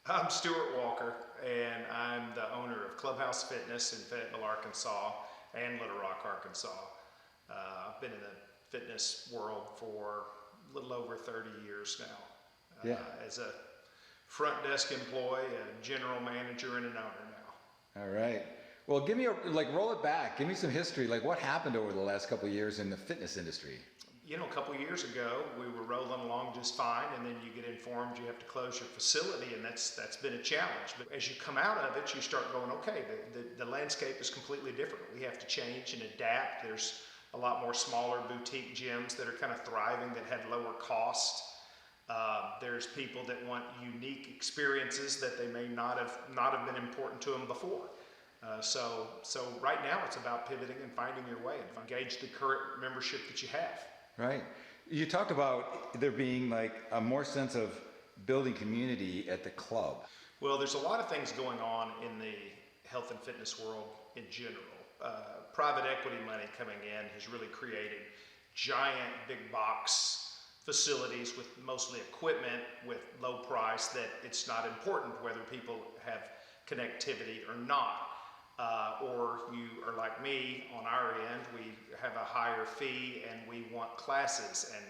I'm Stuart Walker, and I'm the owner of Clubhouse Fitness in Fayetteville, Arkansas, and Little Rock, Arkansas. I've been in the fitness world for a little over 30 years now. As a front desk employee, a general manager, and an owner now. All right. Well, give me roll it back. Give me some history. Like, what happened over the last couple of years in the fitness industry? You know, a couple of years ago, we were rolling along just fine, and then you get informed you have to close your facility, and that's been a challenge. But as you come out of it, you start going, okay, the landscape is completely different. We have to change and adapt. There's a lot more smaller boutique gyms that are kind of thriving, that had lower cost. There's people that want unique experiences that they may not have been important to them before. So right now it's about pivoting and finding your way and engage the current membership that you have. Right. You talked about there being like a more sense of building community at the club. Well, there's a lot of things going on in the health and fitness world in general. Private equity money coming in has really created giant big box facilities with mostly equipment with low price that it's not important whether people have connectivity or not. Or you are like me on our end, we have a higher fee and we want classes, and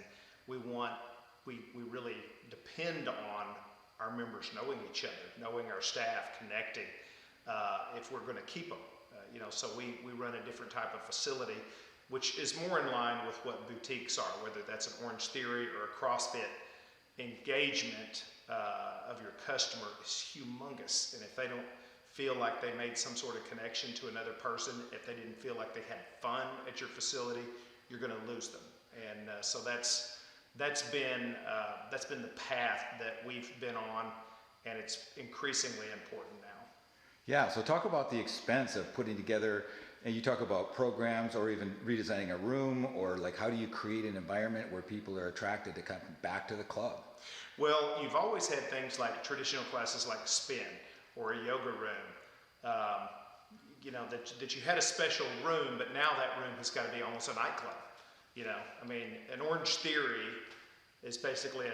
we really depend on our members knowing each other, knowing our staff, connecting, if we're going to keep them. So we run a different type of facility, which is more in line with what boutiques are, whether that's an Orange Theory or a CrossFit. Engagement of your customer is humongous, and if they don't feel like they made some sort of connection to another person, if they didn't feel like they had fun at your facility, you're going to lose them. And so that's been the path that we've been on, and it's increasingly important now. Yeah, so talk about the expense of putting together, and you talk about programs or even redesigning a room, or like how do you create an environment where people are attracted to come back to the club? Well, you've always had things like traditional classes like spin or a yoga room, that you had a special room, but now that room has got to be almost a nightclub. An Orange Theory is basically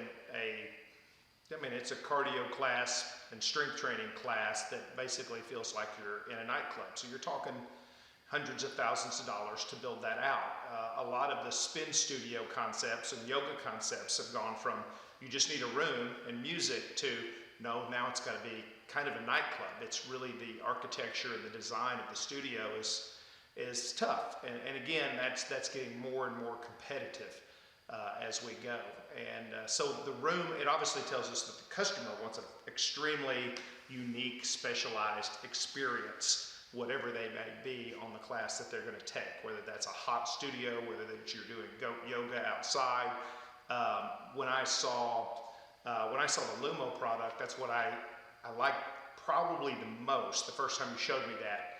it's a cardio class and strength training class that basically feels like you're in a nightclub. So you're talking hundreds of thousands of dollars to build that out. A lot of the spin studio concepts and yoga concepts have gone from you just need a room and music to no, now it's got to be kind of a nightclub. It's really the architecture and the design of the studio is tough. And again, that's getting more and more competitive as we go. And so the room, it obviously tells us that the customer wants an extremely unique, specialized experience, whatever they may be on the class that they're going to take, whether that's a hot studio, whether that you're doing yoga outside. When I saw the LuMO product, that's what I like probably the most. The first time you showed me that,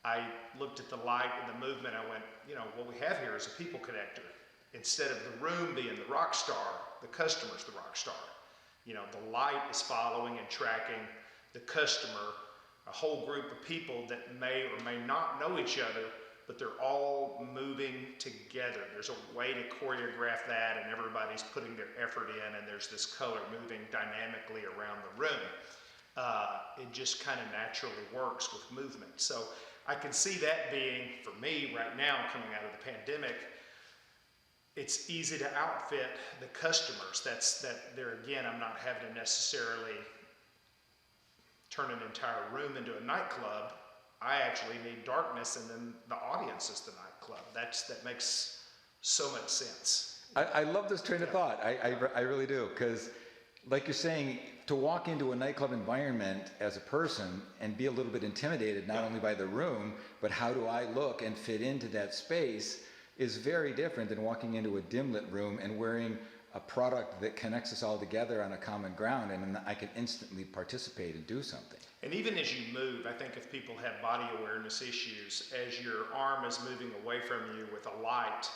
I looked at the light and the movement. I went, what we have here is a people connector. Instead of the room being the rock star, the customer's the rock star. The light is following and tracking the customer, a whole group of people that may or may not know each other, but they're all moving together. There's a way to choreograph that, and everybody's putting their effort in, and there's this color moving dynamically around the room. It just kind of naturally works with movement. So I can see that being, for me right now, coming out of the pandemic, it's easy to outfit the customers. There again, I'm not having to necessarily turn an entire room into a nightclub. I actually need darkness, and then the audience is the nightclub. That makes so much sense. I love this train of thought. I really do, because like you're saying, to walk into a nightclub environment as a person and be a little bit intimidated, not only by the room, but how do I look and fit into that space, is very different than walking into a dim lit room and wearing a product that connects us all together on a common ground, and I can instantly participate and do something. And even as you move, I think if people have body awareness issues, as your arm is moving away from you with a light,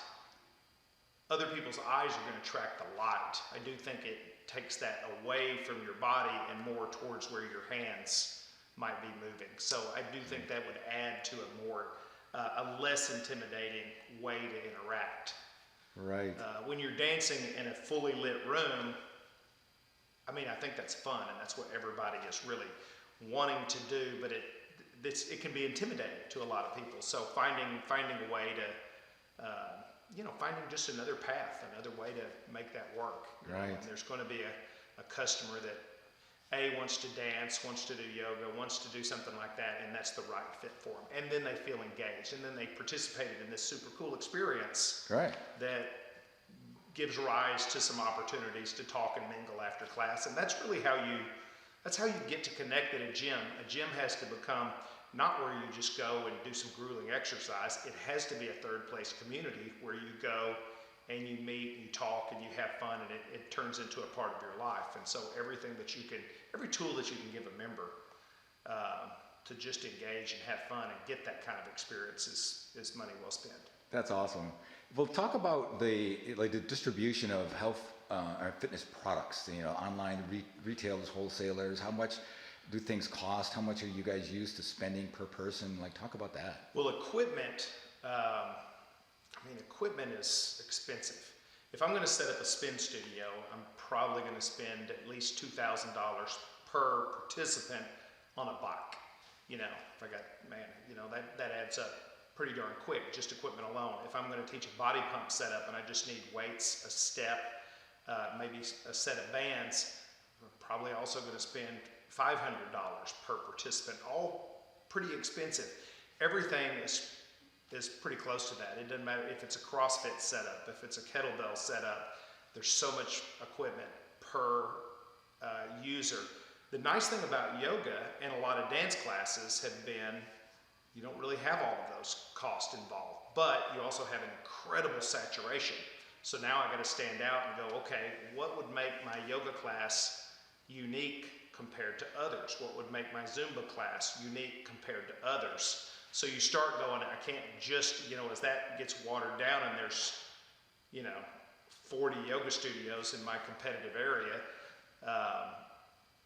other people's eyes are going to track the light. I do think it takes that away from your body and more towards where your hands might be moving. So I do think that would add to a less intimidating way to interact. Right. When you're dancing in a fully lit room, I mean, I think that's fun, and that's what everybody is really wanting to do, but it can be intimidating to a lot of people. So finding a way to, finding just another path, another way to make that work. Right. And there's going to be a customer that wants to dance, wants to do yoga, wants to do something like that, and that's the right fit for them. And then they feel engaged, and then they participated in this super cool experience Right. that gives rise to some opportunities to talk and mingle after class. And that's really how you get to connect at a gym. A gym has to become not where you just go and do some grueling exercise. It has to be a third place community where you go and you meet, you talk, and you have fun, and it turns into a part of your life. And so every tool that you can give a member to just engage and have fun and get that kind of experience is money well spent. That's awesome. Well, talk about the distribution of health or fitness products. Online retailers, wholesalers. How much do things cost? How much are you guys used to spending per person? Talk about that. Well, equipment. Equipment is expensive. If I'm going to set up a spin studio, I'm probably going to spend at least $2,000 per participant on a bike. If I got, that adds up pretty darn quick, just equipment alone. If I'm going to teach a body pump setup and I just need weights, a step, maybe a set of bands, I'm probably also going to spend $500 per participant, all pretty expensive. Everything is pretty close to that. It doesn't matter if it's a CrossFit setup, if it's a kettlebell setup, there's so much equipment per user. The nice thing about yoga and a lot of dance classes have been, you don't really have all of those costs involved, but you also have incredible saturation. So now I got to stand out and go, okay, what would make my yoga class unique compared to others? What would make my Zumba class unique compared to others? So you start going, I can't just, as that gets watered down and there's, 40 yoga studios in my competitive area,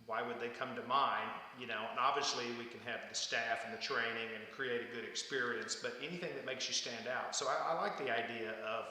why would they come to mine? And obviously we can have the staff and the training and create a good experience, but anything that makes you stand out. So I like the idea of,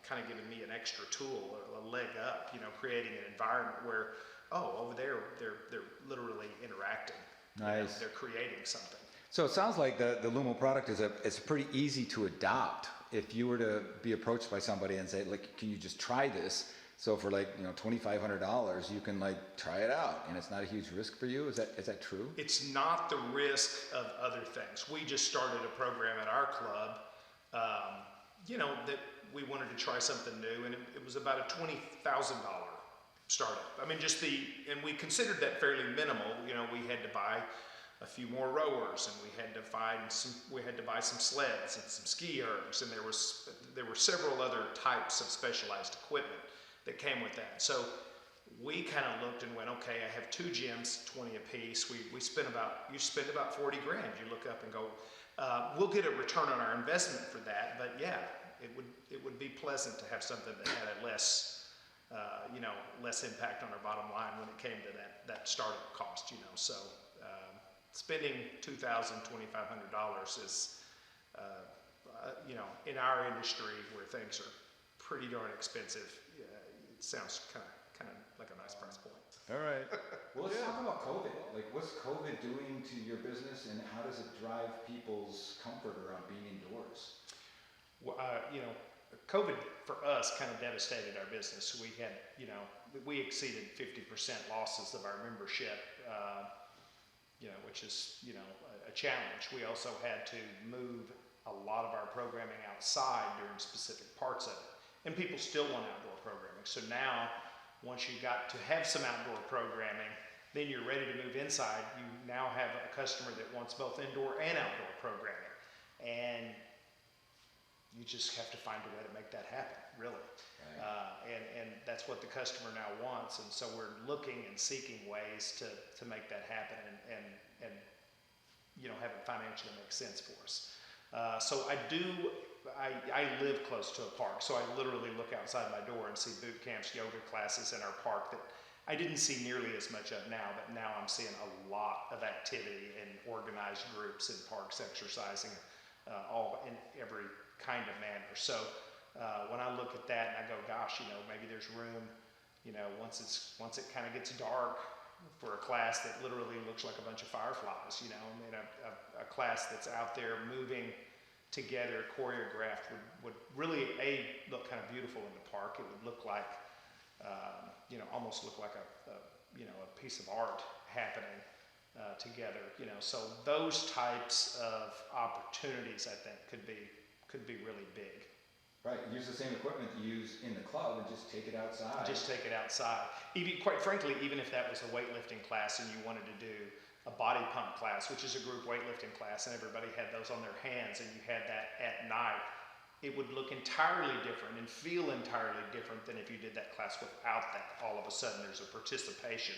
kind of giving me an extra tool or a leg up, creating an environment where, over there, they're literally interacting. Nice. They're creating something. So it sounds like the LuMO product is pretty easy to adopt. If you were to be approached by somebody and say, can you just try this? So for $2,500, you can try it out, and it's not a huge risk for you. Is that true? It's not the risk of other things. We just started a program at our club, that we wanted to try something new, and it was about a $20,000 startup. And we considered that fairly minimal. We had to buy a few more rowers, and we had to buy some sleds and some ski ergs, and there were several other types of specialized equipment that came with that. So we kind of looked and went, okay, I have 2 gyms, 20 a piece. You spend about $40,000. You look up and go, we'll get a return on our investment for that, but yeah, it would be pleasant to have something that had a less impact on our bottom line when it came to that startup cost. So spending $2,000, $2,500 is, in our industry where things are pretty darn expensive, it sounds kind of like a nice price point. All right. Well, let's talk about COVID. What's COVID doing to your business, and how does it drive people's comfort around being indoors? Well, COVID for us kind of devastated our business. We had, we exceeded 50% losses of our membership, which is, a challenge. We also had to move a lot of our programming outside during specific parts of it. And people still want outdoor programming. So now, once you got to have some outdoor programming, then you're ready to move inside. You now have a customer that wants both indoor and outdoor programming. And you just have to find a way to make that happen, really. Right. And that's what the customer now wants. And so we're looking and seeking ways to make that happen and have it financially make sense for us. So I live close to a park, so I literally look outside my door and see boot camps, yoga classes in our park that I didn't see nearly as much of now, but now I'm seeing a lot of activity in organized groups in parks exercising all in every kind of manner. So when I look at that and I go, gosh, maybe there's room you know, once it kind of gets dark for a class that literally looks like a bunch of fireflies, you know, I mean, a class that's out there moving together, choreographed, would really look kind of beautiful in the park. It would look like, you know, almost look like a piece of art happening together, you know. So those types of opportunities, I think, could be really big. Right, use the same equipment you use in the club and just take it outside. Just take it outside. Even, quite frankly, even if that was a weightlifting class and you wanted to do a body pump class, which is a group weightlifting class, and everybody had those on their hands, and you had that at night, it would look entirely different and feel entirely different than if you did that class without that. All of a sudden, there's a participation,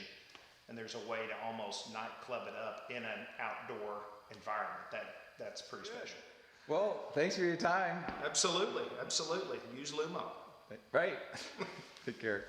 and there's a way to almost nightclub it up in an outdoor environment. That's pretty special. Well, thanks for your time. Absolutely, absolutely. Use LuMO. Right. Take care.